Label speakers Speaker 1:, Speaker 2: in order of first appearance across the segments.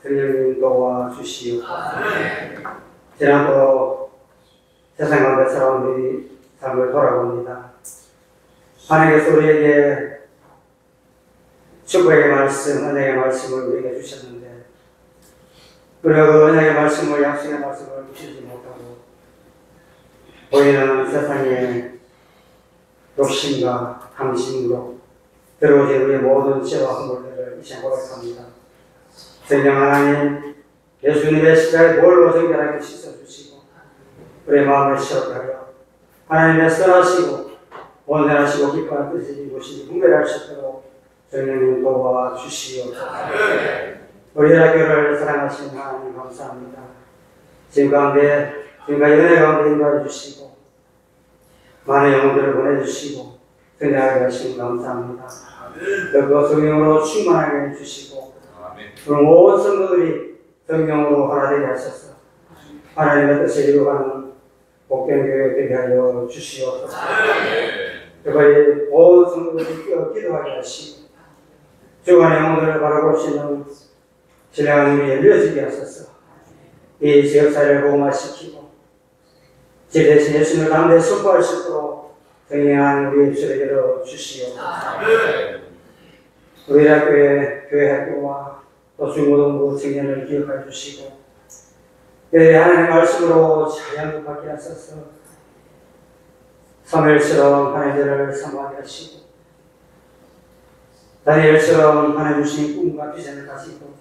Speaker 1: 성령님 도와주시옵소서. 지난번도 세상 가운데 살아온 우리 삶을 돌아봅니다. 하나님께서 우리에게 축복의 말씀, 은혜의 말씀을 우리에게 주셨는데 우리가 그 은혜의 말씀을, 약속의 말씀을 주시지 못하고 보이는 세상의 욕심과 탐심으로 들어오신 우리의 모든 죄와 허물들을 이제 고백합니다. 성령 하나님, 예수님의 십자가의 볼로 정결하게 씻어주시고 우리의 마음을 시원하여 하나님의 선하시고 온전하시고 기뻐하는 뜻을 이루시니 분별할 수 있도록 성령님 도와주시옵소서. 우리 학교를 사랑하시는 하나님 감사합니다. 지금까지 은혜 가운데 인도해 주시고 많은 영혼들을 보내주시고 성장하게 하시니 감사합니다. 그 성령으로 충만하게 해주시고 우리 모든 성도들이 성령으로 하나 되게 하셔서 하나님의 뜻을 이루어가는 복된교회 되게 하여 주시옵소서. 그리고 모든 성도들이 기도하게 하시고 주간의 영혼들을 바라볼 수 있는 신령한 눈이 열려지게 하셔서 이 지역사회를 보호마시키고 제 대신 예수님을 가운데 선포할 수 있도록 성령한 우리 입술을 열어주시옵소서. 우리 학교의 교회 학교와 또 중고등부 청년을 기억해 주시고 하나님의 말씀으로 자연롭게 하셔서 사무엘처럼 하나님을 사모하게 하시고 다니엘처럼 하나님 주신 꿈과 비전을 가지고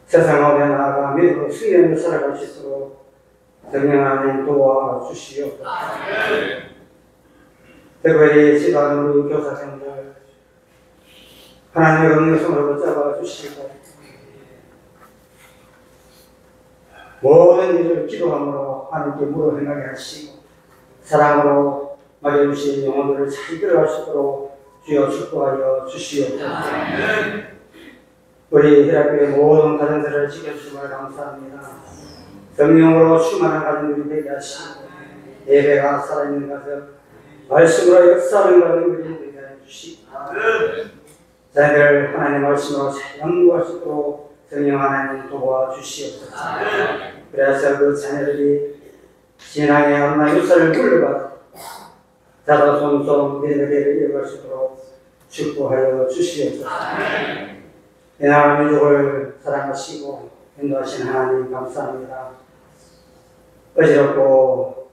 Speaker 1: 세상 가운데 나아가 믿음으로 승리를 살아갈 수 있도록 성령 하나님 도와주시옵소서. 특별히 지도하는 우리 교사님들 하나님의 음성으로 붙잡아 주시고 모든 일을 기도함으로 하나님께 물어 행하게 하시고 사랑으로 맞아주신 영혼들을 잘 끌어갈 수 있도록 주여 축복하여 주시옵소서. 우리 혈압교회 모든 가정들을 지켜주심을 감사합니다. 성령으로 충만한 가정들이 되게 하시고 예배가 살아있는 가정, 말씀으로 역사하는 가정들이 되게 해주시고 자녀들 하나님의 말씀으로 잘 연구할 수 있도록 성령 하나님 도와주시옵소서. 그래서 그 자녀들이 신앙의 하나 역사를 물려받아 자다손손 믿음의 길을 이어갈 수 있도록 축복하여 주시옵소서. 이 나라 민족을 사랑하시고 인도하시는 하나님 감사합니다. 어지럽고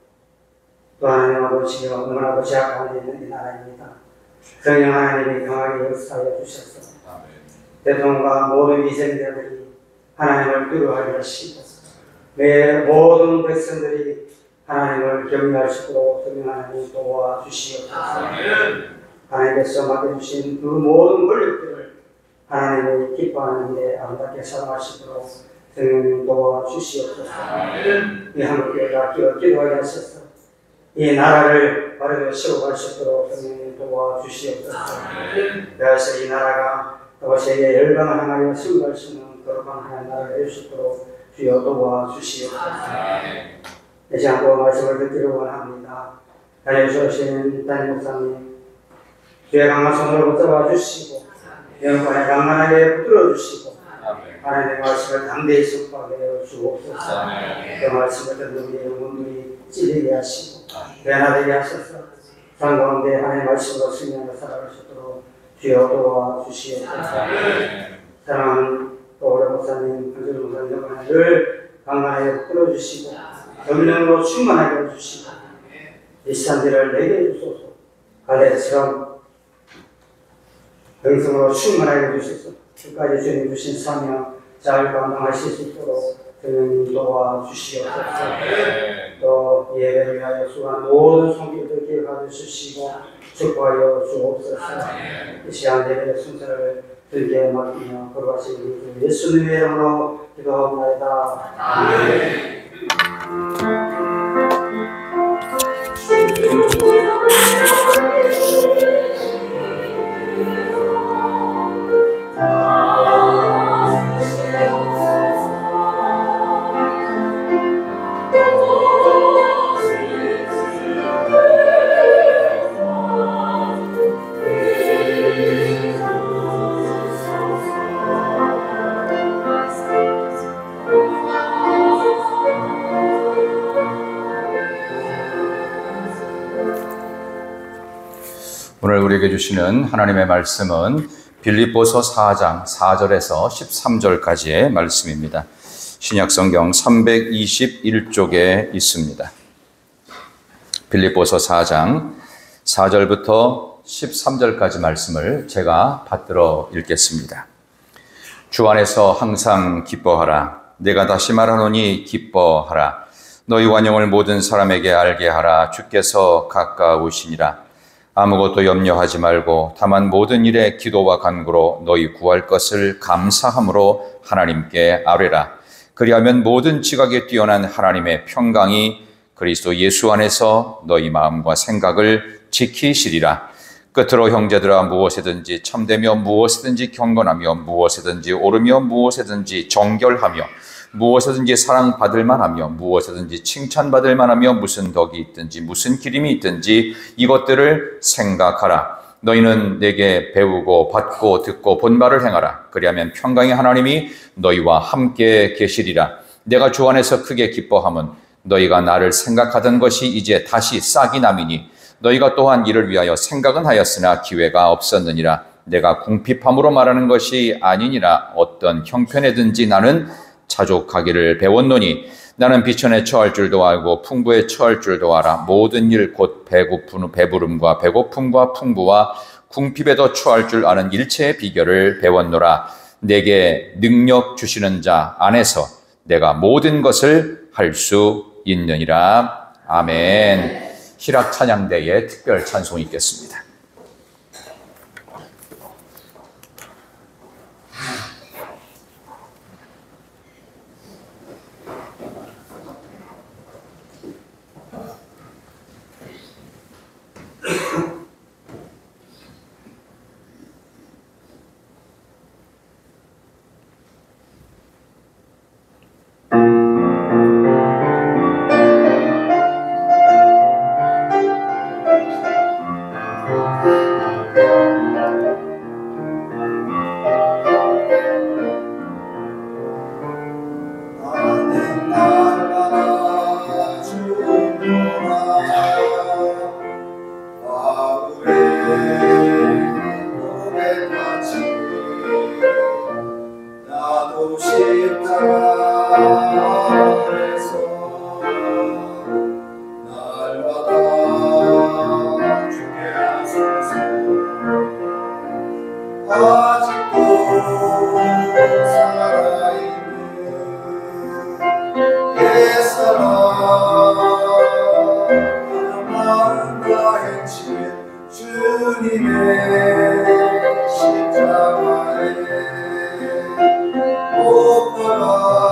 Speaker 1: 또 하나님 아버지가 너무나도 제약 가운데 있는 이 나라입니다. 성령 하나님이 강하게 역사하여 주셔서 대통령과 모든 위생자들이 하나님을 두려워하게 하시고 매 모든 백성들이 하나님을 경외할 수 있도록 성령 하나님 도와주시옵소서. 하나님께서 맡겨주신 그 모든 권력들을 하나님이 기뻐하는 일에 아름답게 사용하시도록 성령님 도와주시옵소서. 이 한국교회가 기도하게 하셔서 이 나라를 바르게 세워갈 수 있도록 성령님 도와주시옵소서. 그래서 이 나라가 또 세계 열방을 향하여 승부할 수 있는 거룩한 하나님 나라를 이룰 수 있도록 주여 도와주시옵소서. 이 시간 또 말씀을 듣기를 원합니다. 달려주신 담임 목사님 주의 강한 손으로 붙잡아 주시고 영광에 강만하게 붙들어 주시고 하나님의 말씀을 담대히 선포하게 주옵소서. 그 말씀을 듣는 우리 영혼들이 찔리게 하시고 변화되게 하셔서 삶 가운데 하나님의 말씀으로 승리하며 살아갈 수 있도록 주여 도와주시옵소서. 사랑하는 오래 목사님, 한준 목사님 늘 강만하게 붙들어 주시고 성령으로 충만하게 해주시고 이 산지를 내게 해주소서. 갈대처럼 영성으로 충만하게 해주셔서 끝까지 주님 주신 사명 잘 감당하실 수 있도록 성령님 도와주시옵소서. 또 예배를 위하여 수고한 모든 성도들 기억하여 주시고 축복하여 주옵소서. 이 시간 예배의 순서를 들게 맡기며 거룩하신 예수님의 이름으로 기도하옵나이다. 아멘.
Speaker 2: 우리에게 주시는 하나님의 말씀은 빌립보서 4장 4절에서 13절까지의 말씀입니다. 신약성경 321쪽에 있습니다. 빌립보서 4장 4절부터 13절까지 말씀을 제가 받들어 읽겠습니다. 주 안에서 항상 기뻐하라. 내가 다시 말하노니 기뻐하라. 너희 완영을 모든 사람에게 알게 하라. 주께서 가까우시니라. 아무것도 염려하지 말고 다만 모든 일에 기도와 간구로 너희 구할 것을 감사함으로 하나님께 아뢰라. 그리하면 모든 지각에 뛰어난 하나님의 평강이 그리스도 예수 안에서 너희 마음과 생각을 지키시리라. 끝으로 형제들아, 무엇이든지 참되며 무엇이든지 경건하며 무엇이든지 옳으며 무엇이든지 정결하며 무엇이든지 사랑받을 만하며 무엇이든지 칭찬받을 만하며 무슨 덕이 있든지 무슨 기림이 있든지 이것들을 생각하라. 너희는 내게 배우고 받고 듣고 본 바를 행하라. 그리하면 평강의 하나님이 너희와 함께 계시리라. 내가 주 안에서 크게 기뻐함은 너희가 나를 생각하던 것이 이제 다시 싹이 남이니 너희가 또한 이를 위하여 생각은 하였으나 기회가 없었느니라. 내가 궁핍함으로 말하는 것이 아니니라. 어떤 형편에든지 나는 자족하기를 배웠노니 나는 비천에 처할 줄도 알고 풍부에 처할 줄도 알아. 모든 일 곧 배부름과 배고픔과 풍부와 궁핍에도 처할 줄 아는 일체의 비결을 배웠노라. 내게 능력 주시는 자 안에서 내가 모든 것을 할 수 있느니라. 아멘. 희락 찬양대의 특별 찬송이 있겠습니다.
Speaker 3: 주님의 십자가에 못 박아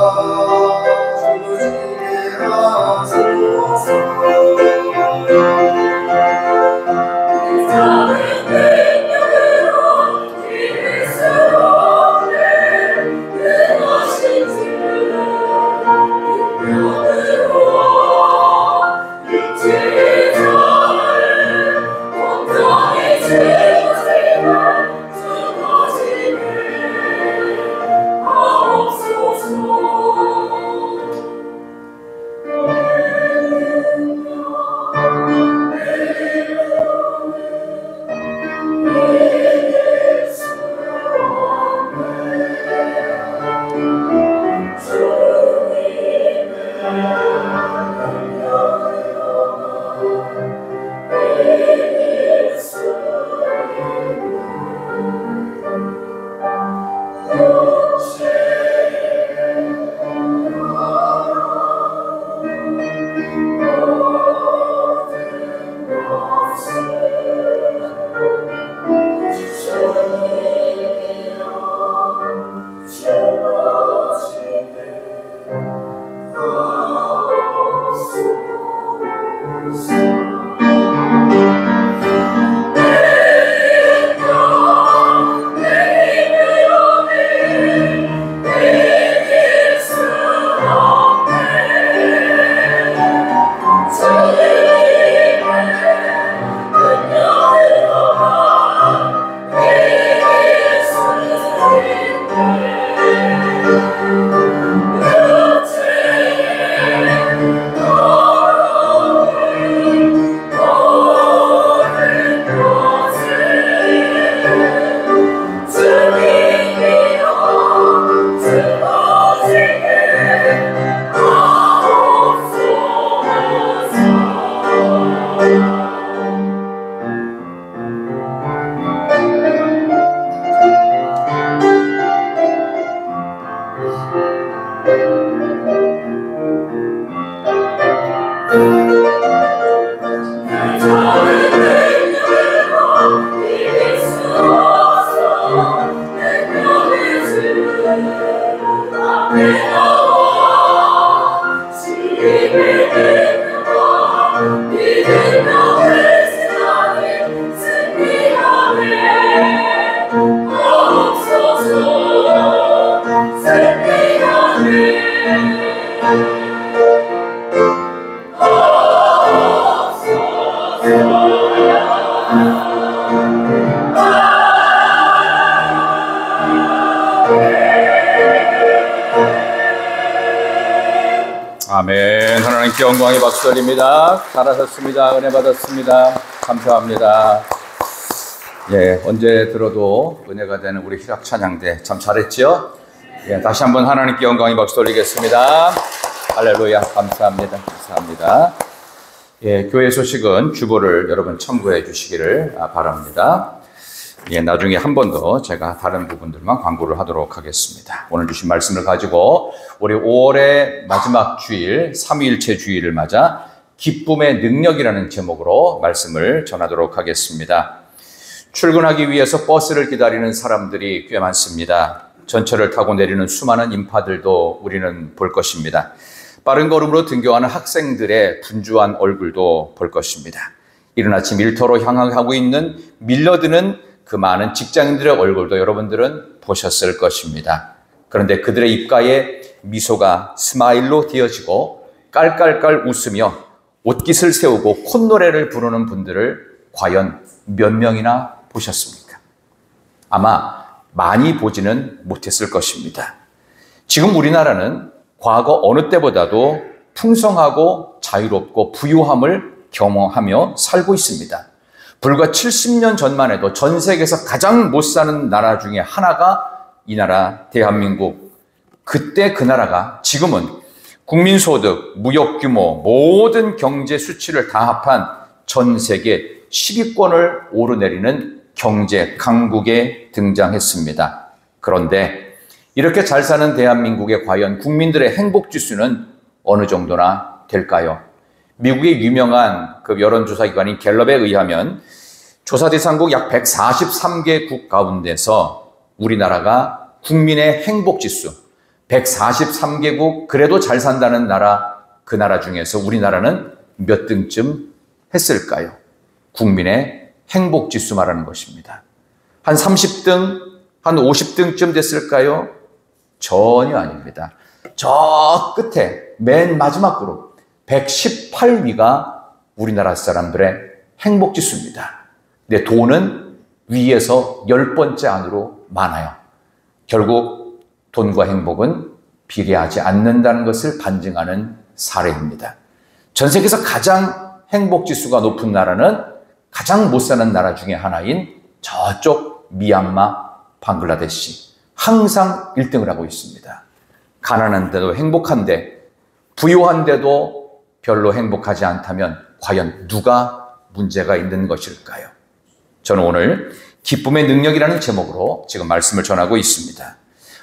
Speaker 2: 아멘. 하나님께 영광의 박수 드립니다. 잘하셨습니다. 은혜 받았습니다. 감사합니다. 예, 언제 들어도 은혜가 되는 우리 희락 찬양대 참 잘했죠? 예, 다시 한번 하나님께 영광의 박수 돌리겠습니다. 할렐루야. 감사합니다. 감사합니다. 예, 교회 소식은 주보를 여러분 첨부해 주시기를 바랍니다. 예, 나중에 한 번 더 제가 다른 부분들만 광고를 하도록 하겠습니다. 오늘 주신 말씀을 가지고 우리 5월의 마지막 주일, 삼위일체 주일을 맞아 기쁨의 능력이라는 제목으로 말씀을 전하도록 하겠습니다. 출근하기 위해서 버스를 기다리는 사람들이 꽤 많습니다. 전철을 타고 내리는 수많은 인파들도 우리는 볼 것입니다. 빠른 걸음으로 등교하는 학생들의 분주한 얼굴도 볼 것입니다. 이른 아침 일터로 향하고 있는 밀려드는 그 많은 직장인들의 얼굴도 여러분들은 보셨을 것입니다. 그런데 그들의 입가에 미소가 스마일로 띄어지고 깔깔깔 웃으며 옷깃을 세우고 콧노래를 부르는 분들을 과연 몇 명이나 보셨습니까? 아마 많이 보지는 못했을 것입니다. 지금 우리나라는 과거 어느 때보다도 풍성하고 자유롭고 부유함을 경험하며 살고 있습니다. 불과 70년 전만 해도 전 세계에서 가장 못 사는 나라 중에 하나가 이 나라 대한민국. 그때 그 나라가 지금은 국민소득, 무역규모, 모든 경제 수치를 다 합한 전 세계 10위권을 오르내리는 경제 강국에 등장했습니다. 그런데 이렇게 잘 사는 대한민국의 과연 국민들의 행복지수는 어느 정도나 될까요? 미국의 유명한 그 여론조사 기관인 갤럽에 의하면 조사 대상국 약 143개국 가운데서 우리나라가 국민의 행복지수 143개국 그래도 잘 산다는 나라, 그 나라 중에서 우리나라는 몇 등쯤 했을까요? 국민의 행복지수 말하는 것입니다. 한 30등, 한 50등쯤 됐을까요? 전혀 아닙니다. 저 끝에 맨 마지막 그룹 118위가 우리나라 사람들의 행복지수입니다. 근데 돈은 위에서 10번째 안으로 많아요. 결국 돈과 행복은 비례하지 않는다는 것을 반증하는 사례입니다. 전 세계에서 가장 행복지수가 높은 나라는 가장 못 사는 나라 중에 하나인 저쪽 미얀마, 방글라데시. 항상 1등을 하고 있습니다. 가난한데도 행복한데 부유한데도 별로 행복하지 않다면 과연 누가 문제가 있는 것일까요? 저는 오늘 기쁨의 능력이라는 제목으로 지금 말씀을 전하고 있습니다.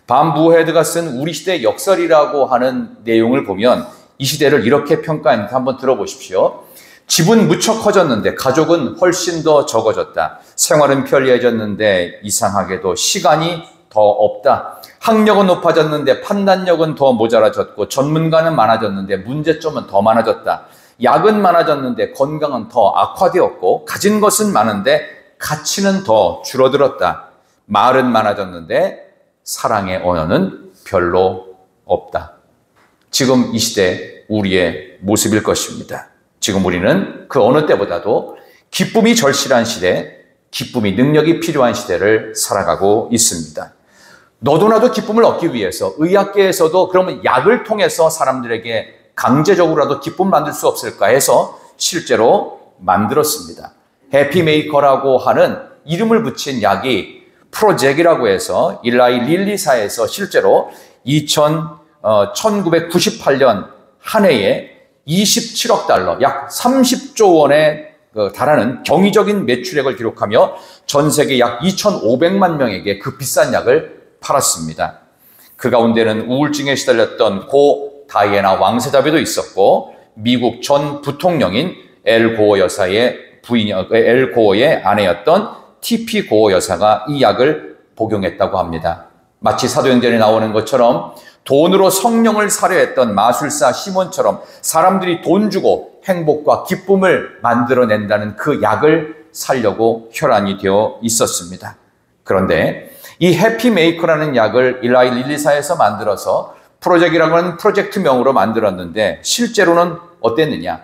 Speaker 2: 밤부헤드가 쓴 우리 시대의 역설이라고 하는 내용을 보면 이 시대를 이렇게 평가했는데 한번 들어보십시오. 집은 무척 커졌는데 가족은 훨씬 더 적어졌다. 생활은 편리해졌는데 이상하게도 시간이 더 없다. 학력은 높아졌는데 판단력은 더 모자라졌고 전문가는 많아졌는데 문제점은 더 많아졌다. 약은 많아졌는데 건강은 더 악화되었고 가진 것은 많은데 가치는 더 줄어들었다. 말은 많아졌는데 사랑의 언어는 별로 없다. 지금 이 시대 우리의 모습일 것입니다. 지금 우리는 그 어느 때보다도 기쁨이 절실한 시대, 기쁨이 능력이 필요한 시대를 살아가고 있습니다. 너도 나도 기쁨을 얻기 위해서 의학계에서도 그러면 약을 통해서 사람들에게 강제적으로라도 기쁨을 만들 수 없을까 해서 실제로 만들었습니다. 해피메이커라고 하는 이름을 붙인 약이 프로젝이라고 해서 일라이 릴리사에서 실제로 1998년 한 해에 27억 달러, 약 30조 원에 달하는 경이적인 매출액을 기록하며 전 세계 약 2,500만 명에게 그 비싼 약을 팔았습니다. 그 가운데는 우울증에 시달렸던 고 다이애나 왕세자비도 있었고 미국 전 부통령인 엘 고어 여사의 엘 고어의 아내였던 TP 고어 여사가 이 약을 복용했다고 합니다. 마치 사도행전에 나오는 것처럼 돈으로 성령을 사려 했던 마술사 시몬처럼 사람들이 돈 주고 행복과 기쁨을 만들어낸다는 그 약을 사려고 혈안이 되어 있었습니다. 그런데 이 해피메이커라는 약을 일라이 릴리사에서 만들어서 프로젝이라고 하는 프로젝트명으로 만들었는데 실제로는 어땠느냐?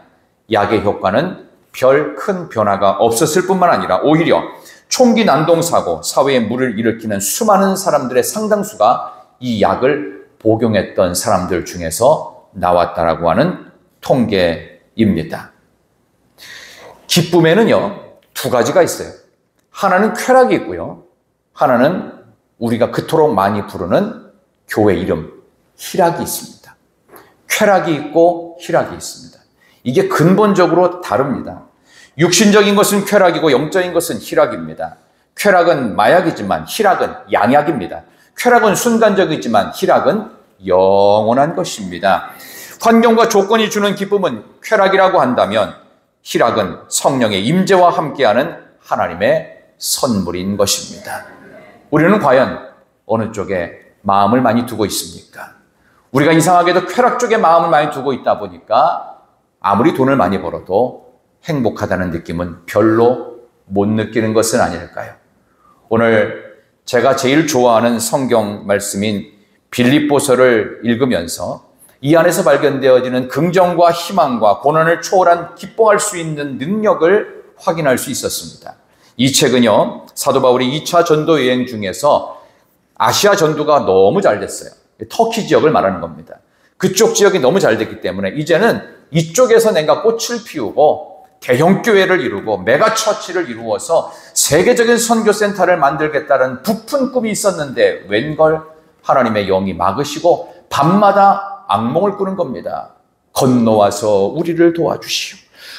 Speaker 2: 약의 효과는 별 큰 변화가 없었을 뿐만 아니라 오히려 총기 난동사고, 사회에 물을 일으키는 수많은 사람들의 상당수가 이 약을 복용했던 사람들 중에서 나왔다라고 하는 통계입니다. 기쁨에는요, 두 가지가 있어요. 하나는 쾌락이 있고요. 하나는 우리가 그토록 많이 부르는 교회 이름, 희락이 있습니다. 쾌락이 있고 희락이 있습니다. 이게 근본적으로 다릅니다. 육신적인 것은 쾌락이고 영적인 것은 희락입니다. 쾌락은 마약이지만 희락은 양약입니다. 쾌락은 순간적이지만 희락은 영원한 것입니다. 환경과 조건이 주는 기쁨은 쾌락이라고 한다면 희락은 성령의 임재와 함께하는 하나님의 선물인 것입니다. 우리는 과연 어느 쪽에 마음을 많이 두고 있습니까? 우리가 이상하게도 쾌락 쪽에 마음을 많이 두고 있다 보니까 아무리 돈을 많이 벌어도 행복하다는 느낌은 별로 못 느끼는 것은 아닐까요? 오늘 제가 제일 좋아하는 성경 말씀인 빌립보서를 읽으면서 이 안에서 발견되어지는 긍정과 희망과 고난을 초월한 기뻐할 수 있는 능력을 확인할 수 있었습니다. 이 책은요, 사도 바울이 2차 전도 여행 중에서 아시아 전도가 너무 잘 됐어요. 터키 지역을 말하는 겁니다. 그쪽 지역이 너무 잘 됐기 때문에 이제는 이쪽에서 내가 꽃을 피우고 대형 교회를 이루고 메가처치를 이루어서 세계적인 선교센터를 만들겠다는 부푼 꿈이 있었는데 웬걸 하나님의 영이 막으시고 밤마다 악몽을 꾸는 겁니다. 건너와서 우리를 도와주시오.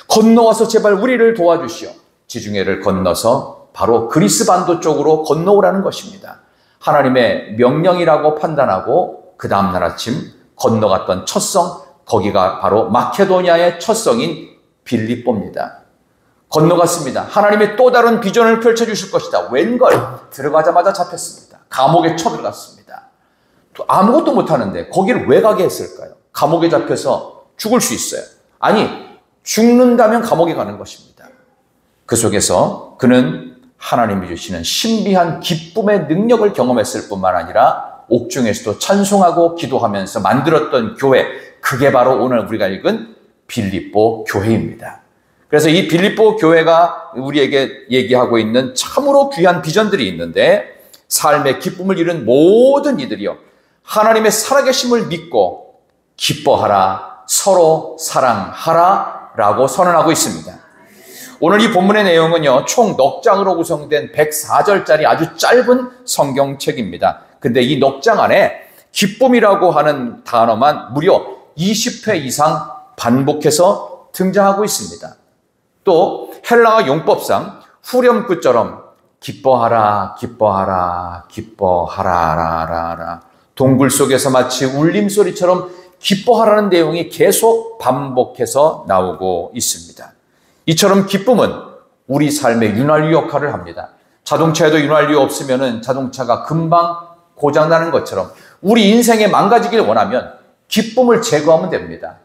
Speaker 2: 건너와서 제발 우리를 도와주시오. 지중해를 건너서 바로 그리스 반도 쪽으로 건너오라는 것입니다. 하나님의 명령이라고 판단하고 그 다음날 아침 건너갔던 첫 성, 거기가 바로 마케도니아의 첫 성인 빌립보입니다. 건너갔습니다. 하나님의 또 다른 비전을 펼쳐주실 것이다. 웬걸 들어가자마자 잡혔습니다. 감옥에 쳐들어갔습니다. 또 아무것도 못하는데 거기를 왜 가게 했을까요? 감옥에 잡혀서 죽을 수 있어요. 아니, 죽는다면 감옥에 가는 것입니다. 그 속에서 그는 하나님이 주시는 신비한 기쁨의 능력을 경험했을 뿐만 아니라 옥중에서도 찬송하고 기도하면서 만들었던 교회, 그게 바로 오늘 우리가 읽은 빌립보 교회입니다. 그래서 이 빌립보 교회가 우리에게 얘기하고 있는 참으로 귀한 비전들이 있는데, 삶의 기쁨을 잃은 모든 이들이요, 하나님의 살아계심을 믿고 기뻐하라, 서로 사랑하라 라고 선언하고 있습니다. 오늘 이 본문의 내용은요, 총 넉 장으로 구성된 104절짜리 아주 짧은 성경책입니다. 근데 이 넉 장 안에 기쁨이라고 하는 단어만 무려 20회 이상 반복해서 등장하고 있습니다. 또 헬라어 용법상 후렴구처럼 기뻐하라, 기뻐하라, 기뻐하라라라, 동굴 속에서 마치 울림소리처럼 기뻐하라는 내용이 계속 반복해서 나오고 있습니다. 이처럼 기쁨은 우리 삶의 윤활유 역할을 합니다. 자동차에도 윤활유 없으면 자동차가 금방 고장나는 것처럼 우리 인생에 망가지길 원하면 기쁨을 제거하면 됩니다.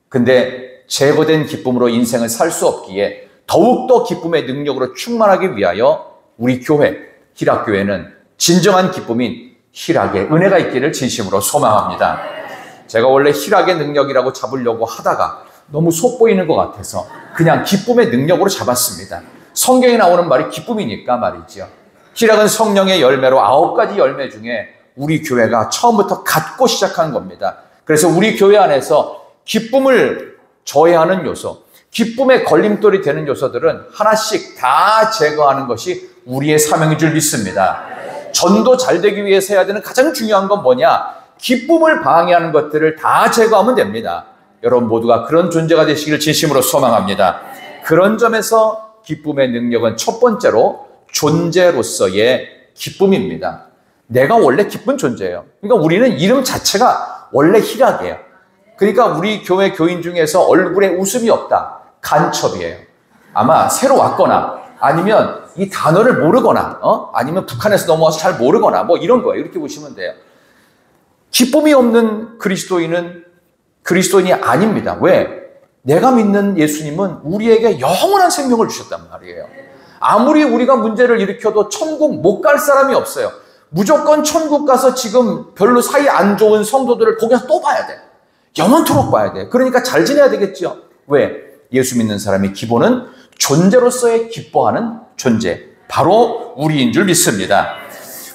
Speaker 2: 근데 제거된 기쁨으로 인생을 살 수 없기에 더욱더 기쁨의 능력으로 충만하기 위하여 우리 교회, 희락교회는 진정한 기쁨인 희락의 은혜가 있기를 진심으로 소망합니다. 제가 원래 희락의 능력이라고 잡으려고 하다가 너무 속보이는 것 같아서 그냥 기쁨의 능력으로 잡았습니다. 성경에 나오는 말이 기쁨이니까 말이죠. 희락은 성령의 열매로 9가지 열매 중에 우리 교회가 처음부터 갖고 시작한 겁니다. 그래서 우리 교회 안에서 기쁨을 저해하는 요소, 기쁨의 걸림돌이 되는 요소들은 하나씩 다 제거하는 것이 우리의 사명인 줄 믿습니다. 전도 잘 되기 위해서 해야 되는 가장 중요한 건 뭐냐? 기쁨을 방해하는 것들을 다 제거하면 됩니다. 여러분 모두가 그런 존재가 되시기를 진심으로 소망합니다. 그런 점에서 기쁨의 능력은 첫 번째로 존재로서의 기쁨입니다. 내가 원래 기쁜 존재예요. 그러니까 우리는 이름 자체가 원래 희락이에요. 그러니까 우리 교회 교인 중에서 얼굴에 웃음이 없다, 간첩이에요. 아마 새로 왔거나 아니면 이 단어를 모르거나 아니면 북한에서 넘어와서 잘 모르거나 뭐 이런 거예요. 이렇게 보시면 돼요. 기쁨이 없는 그리스도인은 그리스도인이 아닙니다. 왜? 내가 믿는 예수님은 우리에게 영원한 생명을 주셨단 말이에요. 아무리 우리가 문제를 일으켜도 천국 못 갈 사람이 없어요. 무조건 천국 가서 지금 별로 사이 안 좋은 성도들을 거기서 또 봐야 돼. 영원토록 봐야 돼. 그러니까 잘 지내야 되겠죠. 왜? 예수 믿는 사람의 기본은 존재로서의 기뻐하는 존재, 바로 우리인 줄 믿습니다.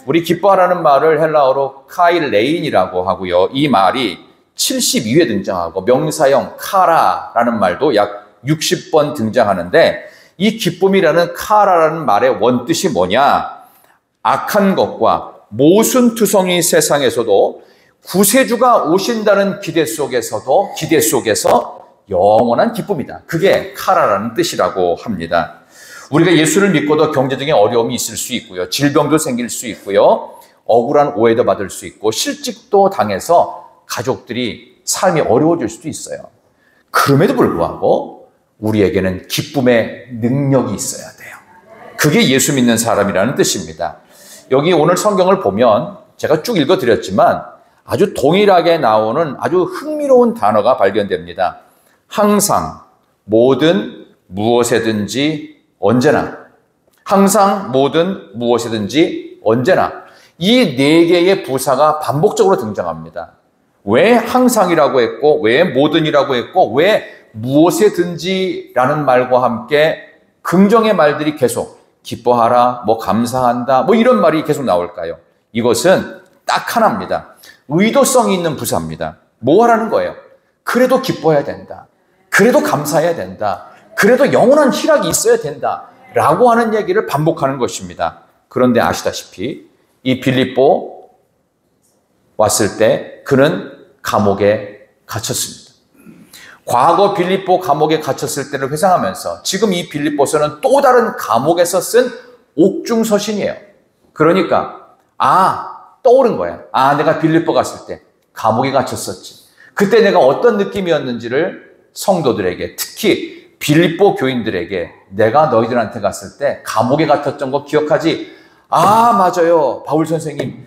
Speaker 2: 우리 기뻐하라는 말을 헬라어로 카일레인이라고 하고요. 이 말이 72회 등장하고 명사형 카라라는 말도 약 60번 등장하는데 이 기쁨이라는 카라라는 말의 원뜻이 뭐냐? 악한 것과 모순투성이 세상에서도 구세주가 오신다는 기대 속에서 영원한 기쁨이다. 그게 카라라는 뜻이라고 합니다. 우리가 예수를 믿고도 경제적인 어려움이 있을 수 있고요. 질병도 생길 수 있고요. 억울한 오해도 받을 수 있고 실직도 당해서 가족들이 삶이 어려워질 수도 있어요. 그럼에도 불구하고 우리에게는 기쁨의 능력이 있어야 돼요. 그게 예수 믿는 사람이라는 뜻입니다. 여기 오늘 성경을 보면 제가 쭉 읽어드렸지만 아주 동일하게 나오는 아주 흥미로운 단어가 발견됩니다. 항상, 모든, 무엇에든지, 언제나. 항상, 모든, 무엇에든지, 언제나. 이 네 개의 부사가 반복적으로 등장합니다. 왜 항상이라고 했고, 왜 모든이라고 했고, 왜 무엇에든지라는 말과 함께 긍정의 말들이 계속 기뻐하라, 감사한다, 이런 말이 계속 나올까요? 이것은 딱 하나입니다. 의도성이 있는 부사입니다. 뭐 하라는 거예요? 그래도 기뻐해야 된다. 그래도 감사해야 된다. 그래도 영원한 희락이 있어야 된다. 라고 하는 얘기를 반복하는 것입니다. 그런데 아시다시피 이 빌립보 왔을 때 그는 감옥에 갇혔습니다. 과거 빌립보 감옥에 갇혔을 때를 회상하면서 지금 이 빌립보서는 또 다른 감옥에서 쓴 옥중서신이에요. 그러니까 떠오른 거야. 내가 빌립보 갔을 때 감옥에 갇혔었지. 그때 내가 어떤 느낌이었는지를 성도들에게, 특히 빌립보 교인들에게 내가 너희들한테 갔을 때 감옥에 갇혔던 거 기억하지? 맞아요. 바울 선생님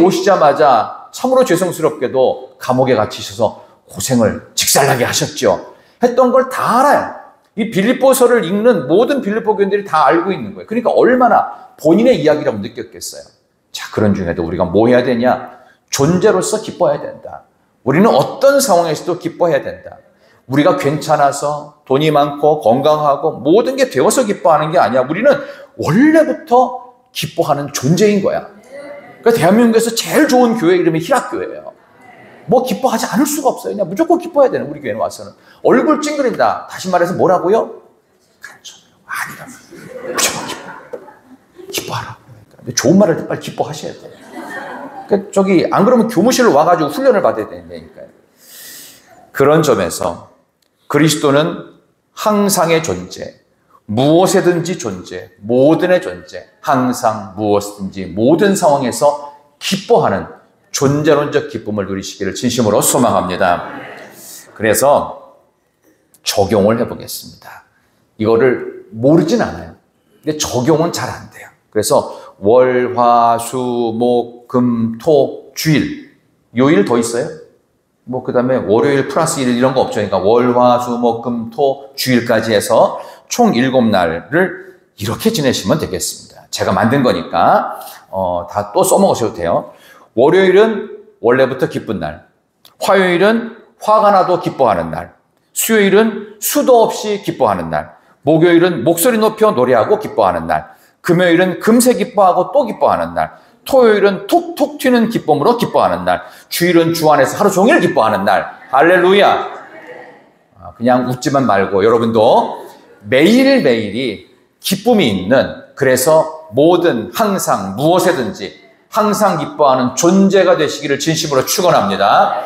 Speaker 2: 오시자마자 참으로 죄송스럽게도 감옥에 갇히셔서 고생을 직살나게 하셨죠. 했던 걸 다 알아요. 이 빌립보서를 읽는 모든 빌립보 교인들이 다 알고 있는 거예요. 그러니까 얼마나 본인의 이야기라고 느꼈겠어요. 자, 그런 중에도 우리가 뭐 해야 되냐? 존재로서 기뻐해야 된다. 우리는 어떤 상황에서도 기뻐해야 된다. 우리가 괜찮아서 돈이 많고 건강하고 모든 게 되어서 기뻐하는 게 아니야. 우리는 원래부터 기뻐하는 존재인 거야. 그러니까 대한민국에서 제일 좋은 교회 이름이 희락교회예요. 기뻐하지 않을 수가 없어요. 그냥 무조건 기뻐해야 되는 우리 교회는 와서는. 얼굴 찡그린다. 다시 말해서 뭐라고요? 아니라고. 무조건 기뻐하라. 근데 좋은 말을 때 빨리 기뻐하셔야 돼요. 그러니까 안 그러면 교무실로 와가지고 훈련을 받아야 되니까요. 그런 점에서 그리스도는 항상의 존재, 무엇에든지 존재, 모든의 존재, 항상 무엇이든지 모든 상황에서 기뻐하는 존재론적 기쁨을 누리시기를 진심으로 소망합니다. 그래서 적용을 해보겠습니다. 이거를 모르진 않아요. 근데 적용은 잘 안 돼요. 그래서 월, 화, 수, 목, 금, 토, 주일. 요일 더 있어요? 그 다음에 월요일 플러스 1일 이런 거 없죠. 그러니까 월, 화, 수, 목, 금, 토, 주일까지 해서 총 7날을 이렇게 지내시면 되겠습니다. 제가 만든 거니까 다 또 써먹으셔도 돼요. 월요일은 원래부터 기쁜 날, 화요일은 화가 나도 기뻐하는 날, 수요일은 수도 없이 기뻐하는 날, 목요일은 목소리 높여 노래하고 기뻐하는 날, 금요일은 금세 기뻐하고 또 기뻐하는 날, 토요일은 툭툭 튀는 기쁨으로 기뻐하는 날, 주일은 주 안에서 하루 종일 기뻐하는 날. 할렐루야. 그냥 웃지만 말고 여러분도 매일매일이 기쁨이 있는, 그래서 모든 항상 무엇에든지 항상 기뻐하는 존재가 되시기를 진심으로 축원합니다.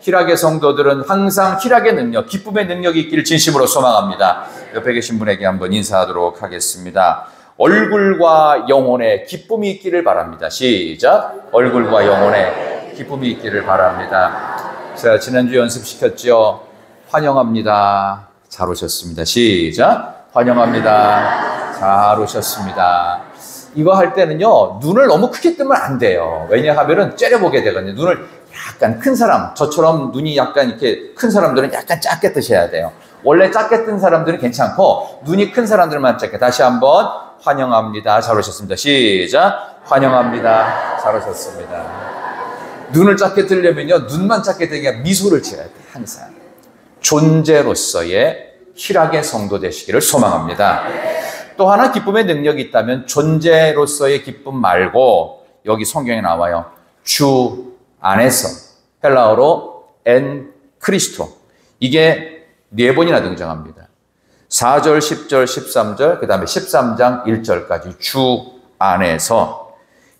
Speaker 2: 희락의 성도들은 항상 희락의 능력, 기쁨의 능력이 있기를 진심으로 소망합니다. 옆에 계신 분에게 한번 인사하도록 하겠습니다. 얼굴과 영혼에 기쁨이 있기를 바랍니다. 시작. 얼굴과 영혼에 기쁨이 있기를 바랍니다. 제가 지난주 연습시켰죠. 환영합니다. 잘 오셨습니다. 시작. 환영합니다. 잘 오셨습니다. 이거 할 때는요, 눈을 너무 크게 뜨면 안 돼요. 왜냐하면은 째려보게 되거든요. 눈을 약간 큰 사람, 저처럼 눈이 약간 이렇게 큰 사람들은 약간 작게 뜨셔야 돼요. 원래 작게 뜬 사람들은 괜찮고, 눈이 큰 사람들만 작게. 다시 한번, 환영합니다. 잘 오셨습니다. 시작. 환영합니다. 잘 오셨습니다. 눈을 작게 뜨려면요, 눈만 작게 뜨게 미소를 지어야 돼요. 항상. 존재로서의 희락의 성도 되시기를 소망합니다. 또 하나 기쁨의 능력이 있다면 존재로서의 기쁨 말고 여기 성경에 나와요. 주 안에서, 헬라어로 엔 크리스토. 이게 4번이나 등장합니다. 4절, 10절, 13절, 그 다음에 13장 1절까지 주 안에서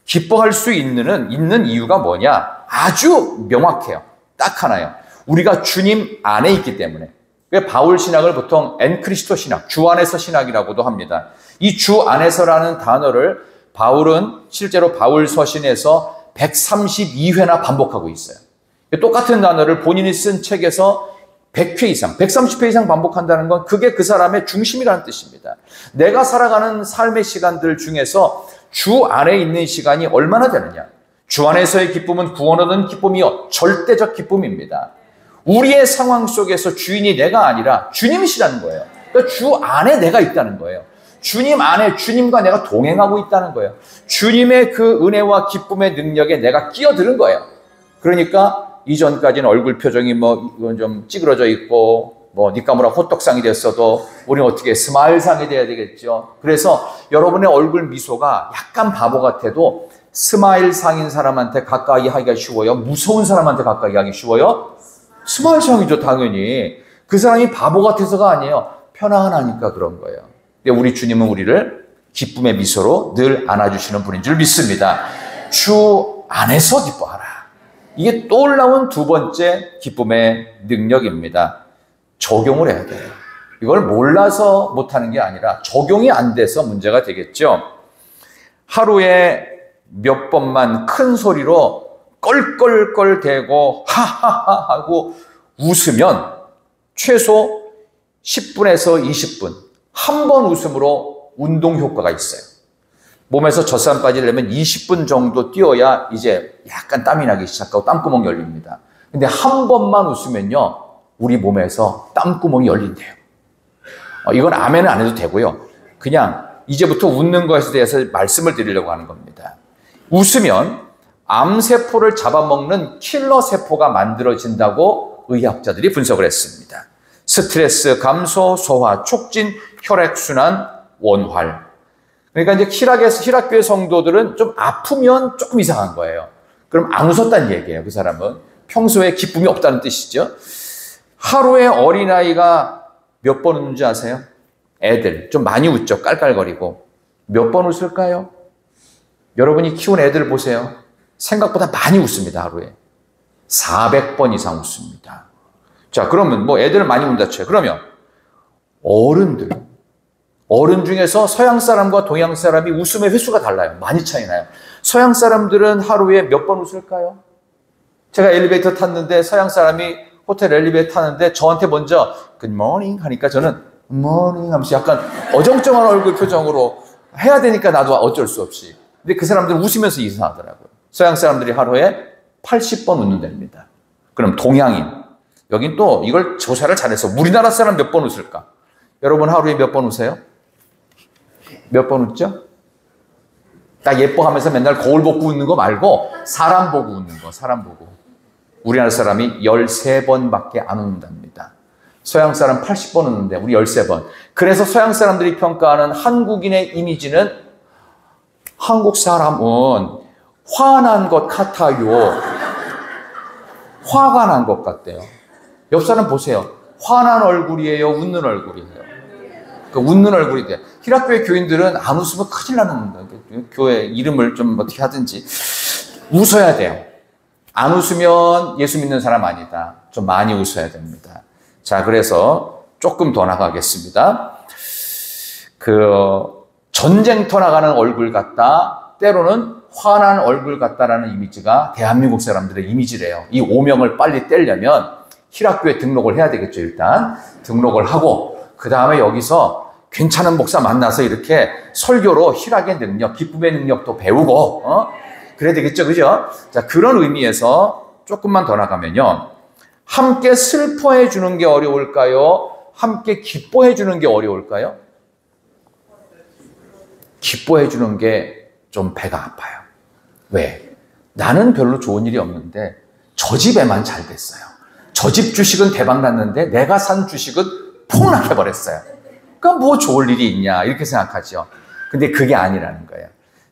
Speaker 2: 기뻐할 수 있는 이유가 뭐냐? 아주 명확해요. 딱 하나요. 우리가 주님 안에 있기 때문에. 바울 신학을 보통 엔크리스토 신학, 주 안에서 신학이라고도 합니다. 이 주 안에서라는 단어를 바울은 실제로 바울 서신에서 132회나 반복하고 있어요. 똑같은 단어를 본인이 쓴 책에서 100회 이상, 130회 이상 반복한다는 건 그게 그 사람의 중심이라는 뜻입니다. 내가 살아가는 삶의 시간들 중에서 주 안에 있는 시간이 얼마나 되느냐? 주 안에서의 기쁨은 구원 얻은 기쁨이요 절대적 기쁨입니다. 우리의 상황 속에서 주인이 내가 아니라 주님이시라는 거예요. 그러니까 주 안에 내가 있다는 거예요. 주님 안에 주님과 내가 동행하고 있다는 거예요. 주님의 그 은혜와 기쁨의 능력에 내가 끼어드는 거예요. 그러니까 이전까지는 얼굴 표정이 이건 좀 찌그러져 있고 니까무라 호떡상이 됐어도 우리는 어떻게 스마일상이 돼야 되겠죠. 그래서 여러분의 얼굴 미소가 약간 바보 같아도 스마일상인 사람한테 가까이 하기가 쉬워요? 무서운 사람한테 가까이 하기 쉬워요? 스마일상이죠, 당연히. 그 사람이 바보 같아서가 아니에요. 편안하니까 그런 거예요. 근데 우리 주님은 우리를 기쁨의 미소로 늘 안아주시는 분인 줄 믿습니다. 주 안에서 기뻐하라. 이게 또 올라온 두 번째 기쁨의 능력입니다. 적용을 해야 돼요. 이걸 몰라서 못하는 게 아니라 적용이 안 돼서 문제가 되겠죠. 하루에 몇 번만 큰 소리로 껄껄껄 대고 하하하 하고 웃으면 최소 10분에서 20분 한 번 웃음으로 운동 효과가 있어요. 몸에서 젖산 빠지려면 20분 정도 뛰어야 이제 약간 땀이 나기 시작하고 땀구멍이 열립니다. 근데 한 번만 웃으면요 우리 몸에서 땀구멍이 열린대요. 이건 아멘은 안 해도 되고요. 그냥 이제부터 웃는 것에 대해서 말씀을 드리려고 하는 겁니다. 웃으면 암세포를 잡아먹는 킬러 세포가 만들어진다고 의학자들이 분석을 했습니다. 스트레스 감소, 소화, 촉진, 혈액순환, 원활. 그러니까 이제 히락교회 성도들은 좀 아프면 조금 이상한 거예요. 그럼 안 웃었다는 얘기예요. 그 사람은 평소에 기쁨이 없다는 뜻이죠. 하루에 어린아이가 몇 번 웃는지 아세요? 애들 좀 많이 웃죠. 깔깔거리고. 몇 번 웃을까요? 여러분이 키운 애들 보세요. 생각보다 많이 웃습니다. 하루에 400번 이상 웃습니다. 자, 그러면 애들은 많이 운다 쳐요. 그러면 어른 중에서 서양 사람과 동양 사람이 웃음의 횟수가 달라요. 많이 차이 나요. 서양 사람들은 하루에 몇 번 웃을까요? 제가 엘리베이터 탔는데 서양 사람이 호텔 엘리베이터 타는데 저한테 먼저 Good morning 하니까 저는 Good morning 하면서 약간 어정쩡한 얼굴 표정으로 해야 되니까 나도 어쩔 수 없이. 근데 그 사람들은 웃으면서 이상하더라고요. 서양 사람들이 하루에 80번 웃는답니다. 그럼 동양인. 여긴 또 이걸 조사를 잘해서 우리나라 사람 몇 번 웃을까? 여러분 하루에 몇 번 웃어요? 몇 번 웃죠? 딱 예뻐하면서 맨날 거울 보고 웃는 거 말고 사람 보고 웃는 거, 사람 보고. 우리나라 사람이 13번밖에 안 웃는답니다. 서양 사람 80번 웃는데 우리 13번. 그래서 서양 사람들이 평가하는 한국인의 이미지는 한국 사람은 화난 것 같아요. 화가 난 것 같대요. 옆 사람 보세요. 화난 얼굴이에요? 웃는 얼굴이에요? 웃는 얼굴이 돼. 히락교회 교인들은 안 웃으면 큰일 나는 거예요. 교회 이름을 좀 어떻게 하든지. 웃어야 돼요. 안 웃으면 예수 믿는 사람 아니다. 좀 많이 웃어야 됩니다. 자, 그래서 조금 더 나가겠습니다. 전쟁터 나가는 얼굴 같다. 때로는 화난 얼굴 같다라는 이미지가 대한민국 사람들의 이미지래요. 이 오명을 빨리 떼려면 히락교회 등록을 해야 되겠죠. 일단 등록을 하고 그 다음에 여기서 괜찮은 목사 만나서 이렇게 설교로 희락의 능력, 기쁨의 능력도 배우고 그래야 되겠죠. 그죠? 자, 그런 의미에서 조금만 더 나가면요. 함께 슬퍼해 주는 게 어려울까요? 함께 기뻐해 주는 게 어려울까요? 기뻐해 주는 게 좀 배가 아파요. 왜? 나는 별로 좋은 일이 없는데 저 집에만 잘 됐어요. 저 집 주식은 대박 났는데 내가 산 주식은 폭락해버렸어요. 그럼 뭐 좋을 일이 있냐 이렇게 생각하죠. 근데 그게 아니라는 거예요.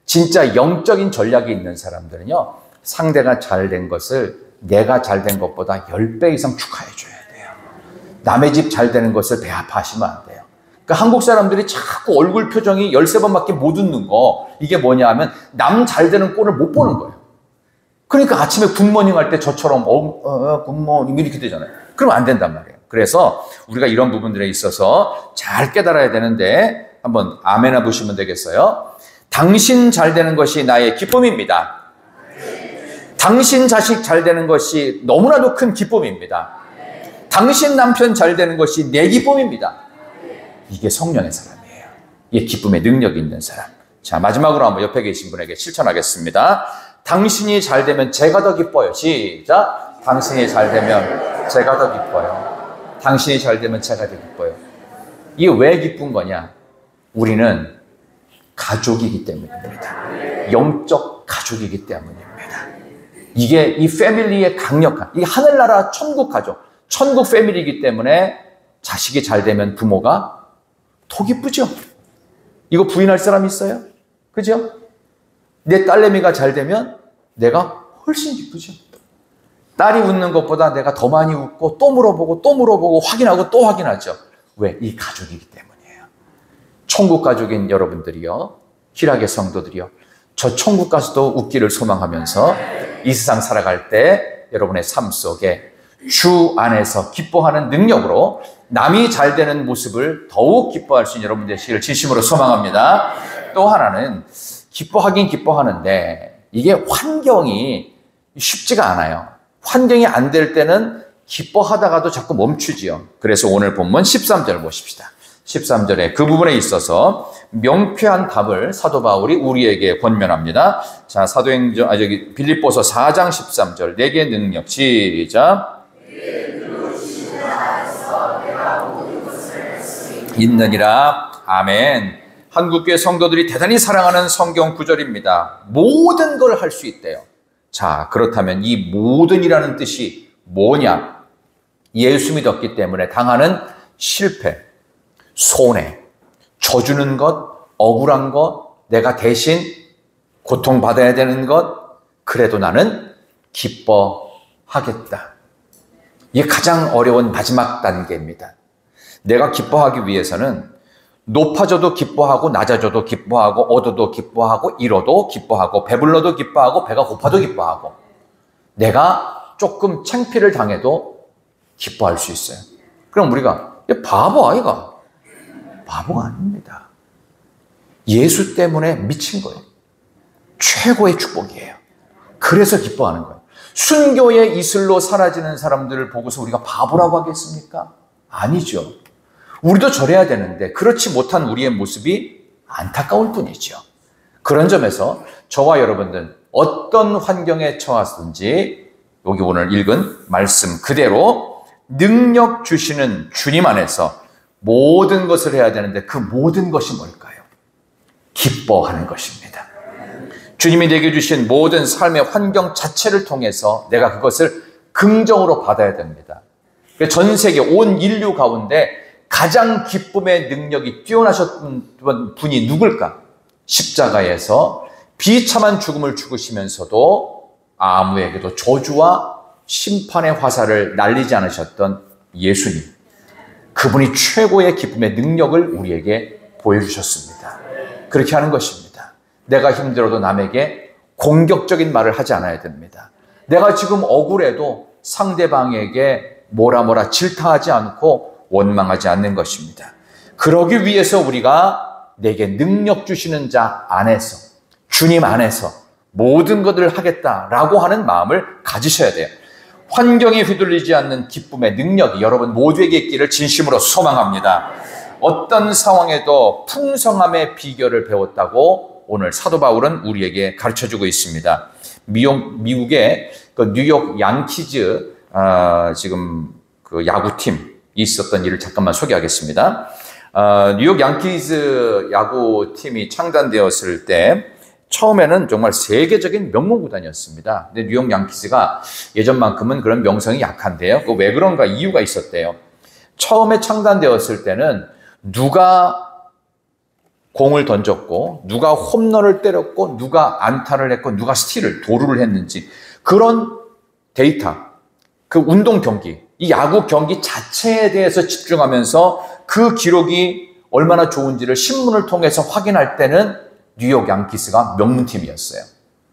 Speaker 2: 진짜 영적인 전략이 있는 사람들은요, 상대가 잘 된 것을 내가 잘 된 것보다 10배 이상 축하해 줘야 돼요. 남의 집 잘 되는 것을 배 아파하시면 안 돼요. 그러니까 한국 사람들이 자꾸 얼굴 표정이 13번밖에 못 웃는 거, 이게 뭐냐 하면 남 잘 되는 꼴을 못 보는 거예요. 그러니까 아침에 굿모닝 할 때 저처럼 굿모닝 이렇게 되잖아요. 그러면 안 된단 말이에요. 그래서 우리가 이런 부분들에 있어서 잘 깨달아야 되는데, 한번 아멘아 보시면 되겠어요. 당신 잘 되는 것이 나의 기쁨입니다. 당신 자식 잘 되는 것이 너무나도 큰 기쁨입니다. 당신 남편 잘 되는 것이 내 기쁨입니다. 이게 성령의 사람이에요. 이게 기쁨의 능력이 있는 사람. 자, 마지막으로 한번 옆에 계신 분에게 실천하겠습니다. 당신이 잘 되면 제가 더 기뻐요. 시작. 당신이 잘 되면 제가 더 기뻐요. 당신이 잘 되면 제가 더 기뻐요. 이게 왜 기쁜 거냐? 우리는 가족이기 때문입니다. 영적 가족이기 때문입니다. 이게 이 패밀리의 강력한, 이 하늘나라 천국 가족, 천국 패밀리이기 때문에 자식이 잘 되면 부모가 더 기쁘죠. 이거 부인할 사람 있어요? 그죠? 내 딸내미가 잘 되면 내가 훨씬 기쁘죠. 딸이 웃는 것보다 내가 더 많이 웃고 또 물어보고 확인하고 또 확인하죠. 왜? 이 가족이기 때문이에요. 천국 가족인 여러분들이요, 희락의 성도들이요, 저 천국 가서도 웃기를 소망하면서 이 세상 살아갈 때 여러분의 삶 속에 주 안에서 기뻐하는 능력으로 남이 잘 되는 모습을 더욱 기뻐할 수 있는 여러분 되시기를 진심으로 소망합니다. 또 하나는 기뻐하긴 기뻐하는데 이게 환경이 쉽지가 않아요. 환경이 안 될 때는 기뻐하다가도 자꾸 멈추지요. 그래서 오늘 본문 13절 보십시다. 13절에 그 부분에 있어서 명쾌한 답을 사도 바울이 우리에게 권면합니다. 자, 빌립보서 4장 13절, 내게 능력, 시작. 있느니라. 아멘. 한국교회 성도들이 대단히 사랑하는 성경 구절입니다. 모든 걸 할 수 있대요. 자, 그렇다면 이 모든이라는 뜻이 뭐냐? 예수 믿었기 때문에 당하는 실패, 손해, 져주는 것, 억울한 것, 내가 대신 고통받아야 되는 것, 그래도 나는 기뻐하겠다. 이게 가장 어려운 마지막 단계입니다. 내가 기뻐하기 위해서는 높아져도 기뻐하고 낮아져도 기뻐하고 얻어도 기뻐하고 잃어도 기뻐하고 배불러도 기뻐하고 배가 고파도 기뻐하고 내가 조금 창피를 당해도 기뻐할 수 있어요. 그럼 우리가 바보 아이가? 바보가 아닙니다. 예수 때문에 미친 거예요. 최고의 축복이에요. 그래서 기뻐하는 거예요. 순교의 이슬로 사라지는 사람들을 보고서 우리가 바보라고 하겠습니까? 아니죠. 우리도 저래야 되는데 그렇지 못한 우리의 모습이 안타까울 뿐이죠. 그런 점에서 저와 여러분들 어떤 환경에 처하든지 여기 오늘 읽은 말씀 그대로 능력 주시는 주님 안에서 모든 것을 해야 되는데 그 모든 것이 뭘까요? 기뻐하는 것입니다. 주님이 내게 주신 모든 삶의 환경 자체를 통해서 내가 그것을 긍정으로 받아야 됩니다. 전 세계 온 인류 가운데 가장 기쁨의 능력이 뛰어나셨던 분이 누굴까? 십자가에서 비참한 죽음을 죽으시면서도 아무에게도 저주와 심판의 화살을 날리지 않으셨던 예수님. 그분이 최고의 기쁨의 능력을 우리에게 보여주셨습니다. 그렇게 하는 것입니다. 내가 힘들어도 남에게 공격적인 말을 하지 않아야 됩니다. 내가 지금 억울해도 상대방에게 뭐라 질타하지 않고 원망하지 않는 것입니다. 그러기 위해서 우리가 내게 능력 주시는 자 안에서, 주님 안에서 모든 것을 하겠다라고 하는 마음을 가지셔야 돼요. 환경에 휘둘리지 않는 기쁨의 능력이 여러분 모두에게 있기를 진심으로 소망합니다. 어떤 상황에도 풍성함의 비결을 배웠다고 오늘 사도 바울은 우리에게 가르쳐주고 있습니다. 미국의 그 뉴욕 양키즈 지금 그 야구팀 있었던 일을 잠깐만 소개하겠습니다. 뉴욕 양키즈 야구팀이 창단되었을 때 처음에는 정말 세계적인 명문구단이었습니다. 근데 뉴욕 양키즈가 예전만큼은 그런 명성이 약한데요. 왜 그런가 이유가 있었대요. 처음에 창단되었을 때는 누가 공을 던졌고 누가 홈런을 때렸고 누가 안타를 했고 누가 스틸을 도루를 했는지 그런 데이터, 그 운동 경기, 이 야구 경기 자체에 대해서 집중하면서 그 기록이 얼마나 좋은지를 신문을 통해서 확인할 때는 뉴욕 양키스가 명문팀이었어요.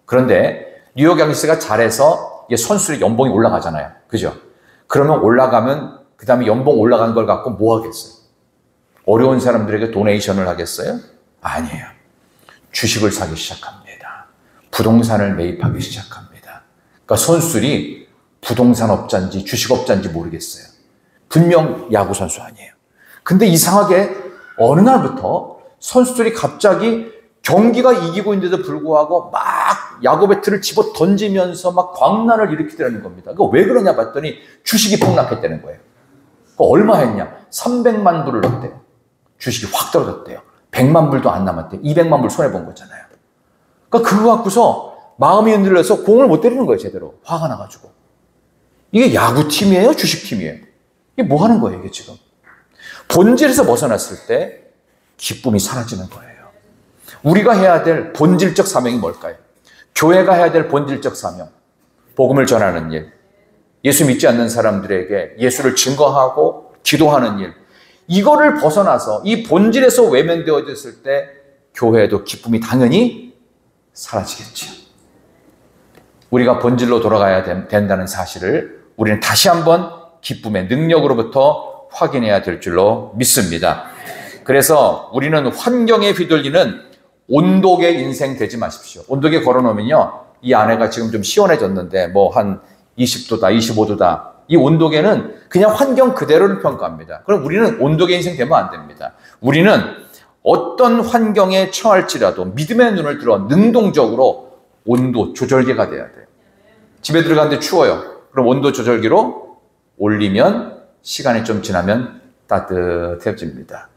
Speaker 2: 그런데 뉴욕 양키스가 잘해서 선수들의 연봉이 올라가잖아요. 그죠? 그러면 올라가면 그 다음에 연봉 올라간 걸 갖고 뭐 하겠어요? 어려운 사람들에게 도네이션을 하겠어요? 아니에요. 주식을 사기 시작합니다. 부동산을 매입하기 시작합니다. 그러니까 선수들이 부동산업자인지 주식업자인지 모르겠어요. 분명 야구선수 아니에요. 근데 이상하게 어느 날부터 선수들이 갑자기 경기가 이기고 있는데도 불구하고 막 야구 배트를 집어 던지면서 막 광란을 일으키더라는 겁니다. 그거 왜 그러냐 봤더니 주식이 폭락했다는 거예요. 얼마 했냐? 300만 불을 넣었대요. 주식이 확 떨어졌대요. 100만 불도 안 남았대요. 200만 불 손해본 거잖아요. 그러니까 그거 갖고서 마음이 흔들려서 공을 못 때리는 거예요, 제대로. 화가 나가지고. 이게 야구팀이에요? 주식팀이에요? 이게 뭐 하는 거예요, 이게 지금? 본질에서 벗어났을 때 기쁨이 사라지는 거예요. 우리가 해야 될 본질적 사명이 뭘까요? 교회가 해야 될 본질적 사명. 복음을 전하는 일. 예수 믿지 않는 사람들에게 예수를 증거하고 기도하는 일. 이거를 벗어나서 이 본질에서 외면되어졌을 때 교회에도 기쁨이 당연히 사라지겠죠. 우리가 본질로 돌아가야 된다는 사실을 우리는 다시 한번 기쁨의 능력으로부터 확인해야 될 줄로 믿습니다. 그래서 우리는 환경에 휘둘리는 온독의 인생 되지 마십시오. 온독에 걸어놓으면요, 이 안에가 지금 좀 시원해졌는데 뭐 한 20도다, 25도다. 이 온도계는 그냥 환경 그대로를 평가합니다. 그럼 우리는 온도계 인생 되면 안 됩니다. 우리는 어떤 환경에 처할지라도 믿음의 눈을 들어 능동적으로 온도 조절기가 돼야 돼요. 집에 들어가는데 추워요. 그럼 온도 조절기로 올리면 시간이 좀 지나면 따뜻해집니다.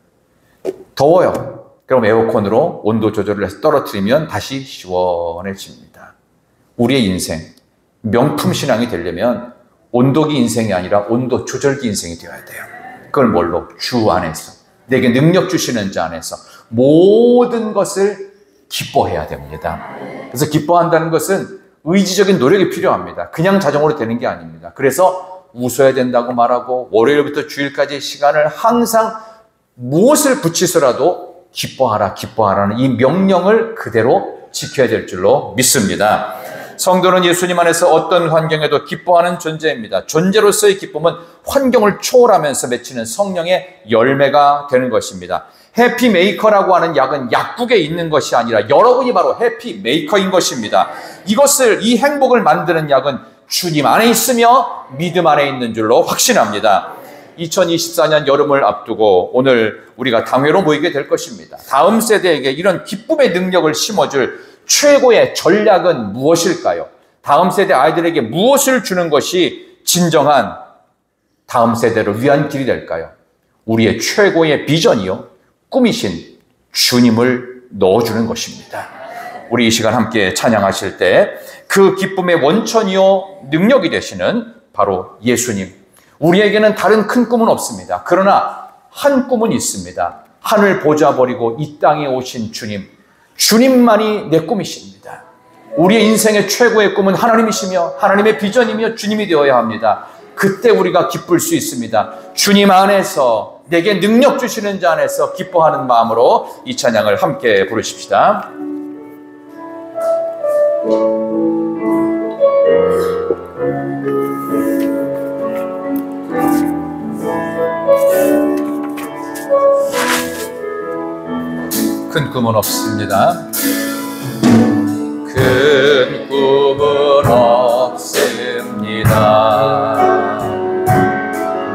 Speaker 2: 더워요. 그럼 에어컨으로 온도 조절을 해서 떨어뜨리면 다시 시원해집니다. 우리의 인생, 명품 신앙이 되려면 온도기 인생이 아니라 온도 조절기 인생이 되어야 돼요. 그걸 뭘로? 주 안에서. 내게 능력 주시는 자 안에서 모든 것을 기뻐해야 됩니다. 그래서 기뻐한다는 것은 의지적인 노력이 필요합니다. 그냥 자동으로 되는 게 아닙니다. 그래서 웃어야 된다고 말하고 월요일부터 주일까지 시간을 항상 무엇을 붙이서라도 기뻐하라, 기뻐하라는 이 명령을 그대로 지켜야 될 줄로 믿습니다. 성도는 예수님 안에서 어떤 환경에도 기뻐하는 존재입니다. 존재로서의 기쁨은 환경을 초월하면서 맺히는 성령의 열매가 되는 것입니다. 해피메이커라고 하는 약은 약국에 있는 것이 아니라 여러분이 바로 해피메이커인 것입니다. 이 행복을 만드는 약은 주님 안에 있으며 믿음 안에 있는 줄로 확신합니다. 2024년 여름을 앞두고 오늘 우리가 당회로 모이게 될 것입니다. 다음 세대에게 이런 기쁨의 능력을 심어줄 최고의 전략은 무엇일까요? 다음 세대 아이들에게 무엇을 주는 것이 진정한 다음 세대를 위한 길이 될까요? 우리의 최고의 비전이요, 꿈이신 주님을 넣어주는 것입니다. 우리 이 시간 함께 찬양하실 때 그 기쁨의 원천이요 능력이 되시는 바로 예수님. 우리에게는 다른 큰 꿈은 없습니다. 그러나 한 꿈은 있습니다. 하늘 보좌 버리고 이 땅에 오신 주님. 주님만이 내 꿈이십니다. 우리의 인생의 최고의 꿈은 하나님이시며 하나님의 비전이며 주님이 되어야 합니다. 그때 우리가 기쁠 수 있습니다. 주님 안에서 내게 능력 주시는 자 안에서 기뻐하는 마음으로 이 찬양을 함께 부르십시다. 큰 꿈은 없습니다. 큰 꿈은 없습니다.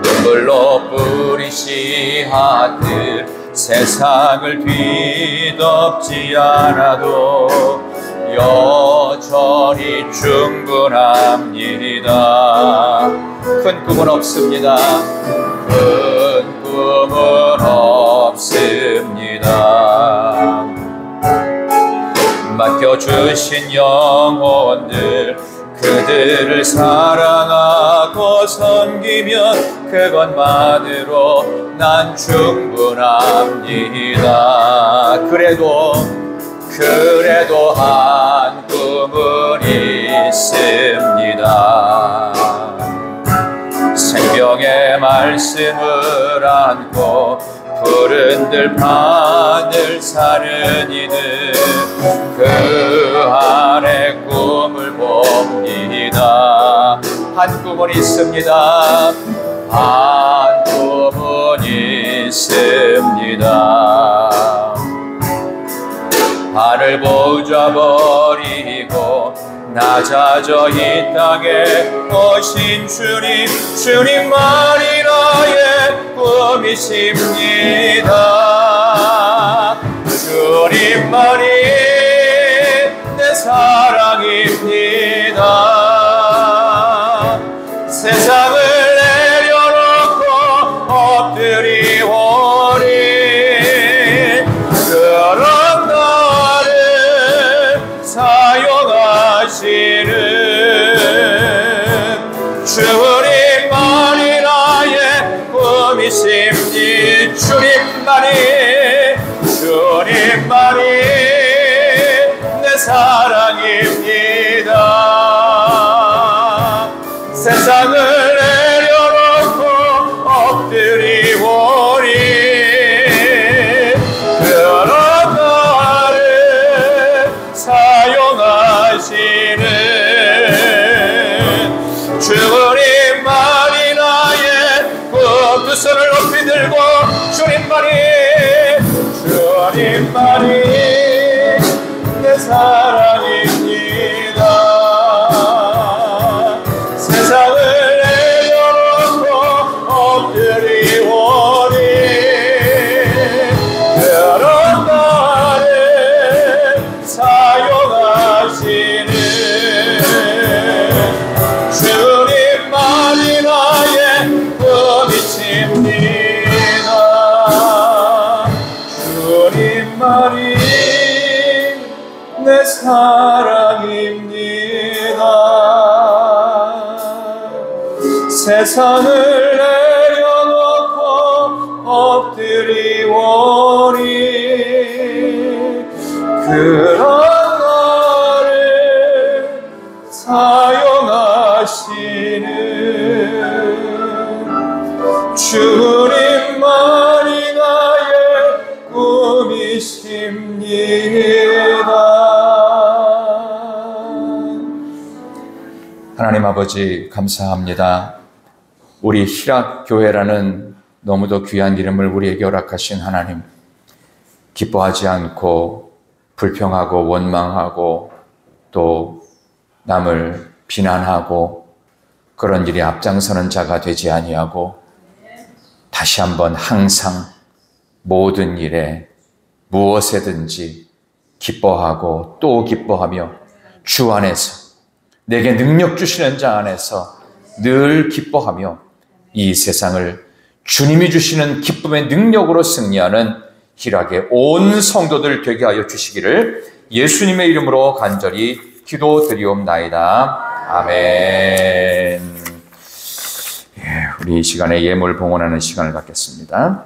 Speaker 2: 눈물로 뿌리시하듯 세상을 뒤덮지 않아도 여전히 충분합니다. 큰 꿈은 없습니다. 큰 꿈은 없습니다. 맡겨주신 영혼들 그들을 사랑하고 섬기면 그것만으로 난 충분합니다. 그래도 한 꿈은 있습니다. 생명의 말씀을 안고 푸른 들판을 사는 이들 그 안에 꿈을 봅니다. 한 꿈은 있습니다. 한 꿈은 있습니다. 하늘 보좌 버리고 낮아져 이 땅에 오신 주님만이 나의 꿈이십니다. 주님만이 내 사랑입니다. 세상을 내려놓고 엎드리오니 그런 나를 사용하시는 주님만이 나의 꿈이십니. 주님만이 내 사랑입니다. 세상을 내려놓고 엎드리오니 그런 나를 사용하시는 주님만이 나의 꿈. 두 손을 높이 들고 주님만이 내 사랑입니다. 세상을 내려놓고 엎드리오니 그런 나를 사용하시는 주님만이 나의 꿈이십니다. 주님만이 내 사랑입니다. 세상을 내려놓고 엎드리오니 그런 나를 사용하시는 주님만이 나의 꿈이십니다. 하나님 아버지 감사합니다. 우리 희락교회라는 너무도 귀한 이름을 우리에게 허락하신 하나님, 기뻐하지 않고 불평하고 원망하고 또 남을 비난하고 그런 일에 앞장서는 자가 되지 아니하고 다시 한번 항상 모든 일에 무엇에든지 기뻐하고 또 기뻐하며 주 안에서 내게 능력 주시는 자 안에서 늘 기뻐하며 이 세상을 주님이 주시는 기쁨의 능력으로 승리하는 희락의 온 성도들 되게 하여 주시기를 예수님의 이름으로 간절히 기도드리옵나이다. 아멘. 우리 이 시간에 예물 봉헌하는 시간을 갖겠습니다.